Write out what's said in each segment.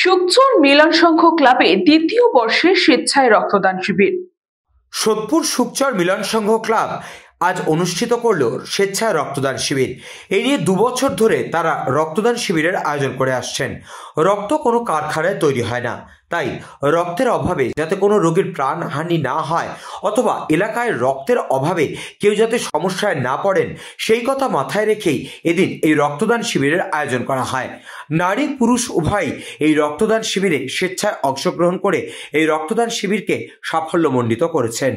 সুকচর মিলন সংঘ ক্লাবে দ্বিতীয় বর্ষে স্বেচ্ছায় রক্তদান শিবির। সোদপুর সুকচর মিলন সংঘ ক্লাব আজ অনুষ্ঠিত করল স্বেচ্ছায় রক্তদান শিবির। এই নিয়ে 2 বছর ধরে তারা রক্তদান শিবিরের আয়োজন করে আসছেন। রক্ত কোনো কারখানায় তৈরি হয় না, তাই রক্তের অভাবে যাতে কোনো রোগীর প্রাণহানি না হয় অথবা এলাকায় রক্তের অভাবে কেউ যাতে সমস্যায় না পড়েন, সেই কথা মাথায় রেখেই এদিন এই রক্তদান শিবিরের আয়োজন করা হয়। নারী পুরুষ উভয় এই রক্তদান শিবিরে স্বেচ্ছায় অংশগ্রহণ করে এই রক্তদান শিবিরকে সাফল্যমণ্ডিত করেছেন।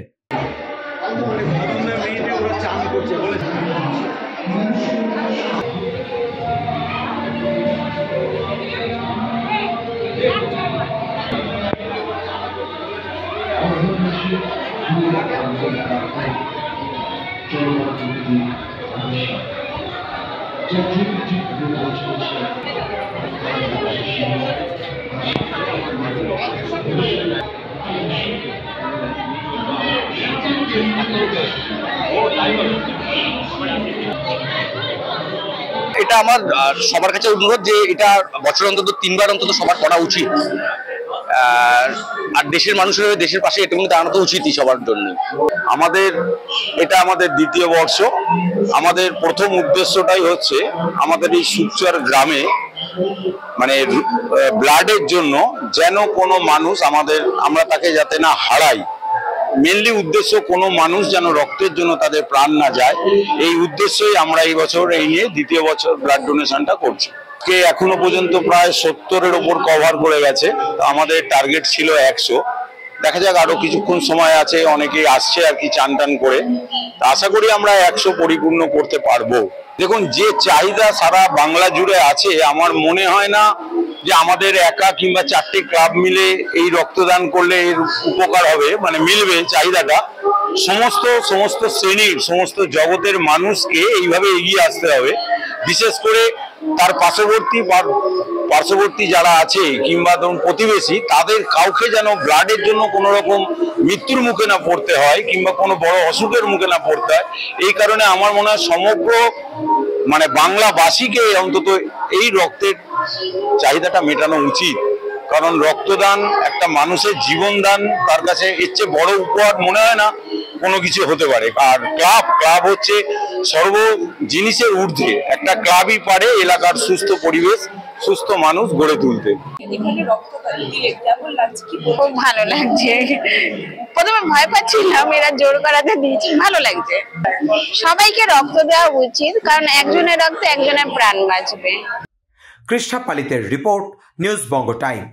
এটা আমার সবার কাছে অনুরোধ যে এটা বছর অন্তত 3 বার অন্তত সবার করা উচিত। আর দেশের মানুষের দেশের পাশে এটা কিন্তু দাঁড়ানো তো উচিতই সবার জন্য। এটা আমাদের দ্বিতীয় বর্ষ। আমাদের প্রথম উদ্দেশ্যটাই হচ্ছে আমাদের এই সুকচর গ্রামে মানে ব্লাডের জন্য যেন কোনো মানুষ আমরা তাকে যাতে না হারাই। মেনলি উদ্দেশ্য কোনো মানুষ যেন রক্তের জন্য তাদের প্রাণ না যায়, এই উদ্দেশ্যই আমরা এই বছর এই নিয়ে দ্বিতীয় বছর ব্লাড ডোনেশনটা করছি। এখনো পর্যন্ত প্রায় 70-এর ওপর কভার করে গেছে। আমাদের টার্গেট ছিল 100। দেখা যাক, আরো কিছুক্ষণ সময় আছে, অনেকেই আসছে আর কি চান টান করে। আশা করি আমরা 100 পরিপূর্ণ করতে পারবো। দেখুন, যে চাহিদা সারা বাংলা জুড়ে আছে, আমার মনে হয় না যে আমাদের একা কিংবা 4টে ক্লাব মিলে এই রক্তদান করলে এর উপকার হবে, মানে মিলবে চাহিদাটা। সমস্ত শ্রেণীর সমস্ত জগতের মানুষকে এইভাবে এগিয়ে আসতে হবে। বিশেষ করে তার পার্শ্ববর্তী যারা আছে কিংবা ধরুন প্রতিবেশী, তাদের কাউকে যেন ব্লাডের জন্য কোনো রকম মৃত্যুর মুখে না পড়তে হয় কিংবা কোনো বড় অসুখের মুখে না পড়তে হয়। এই কারণে আমার মনে হয় সমগ্র মানে বাংলাবাসীকে অন্তত এই রক্তের চাহিদাটা মেটানো উচিত। কারণ রক্তদান একটা মানুষের জীবনদান, তার কাছে এর চেয়ে বড় উপহার মনে হয় না কোনো কিছু হতে পারে। আর ক্লাব হচ্ছে সর্ব জিনিসের ঊর্ধ্বে। একটা ক্লাবই পারে এলাকার সুস্থ পরিবেশ, সুস্থ মানুষ গড়ে তুলতে। খুব ভালো লাগছে। প্রথমে ভয় পাচ্ছিলাম, এরা জোর করাতে দিয়েছে, ভালো লাগছে। সবাইকে রক্ত দেওয়া উচিত, কারণ একজনের রক্তে একজনের প্রাণ বাঁচবে। কৃষ্ণা পালিতের রিপোর্ট, নিউজ বঙ্গ টাইম।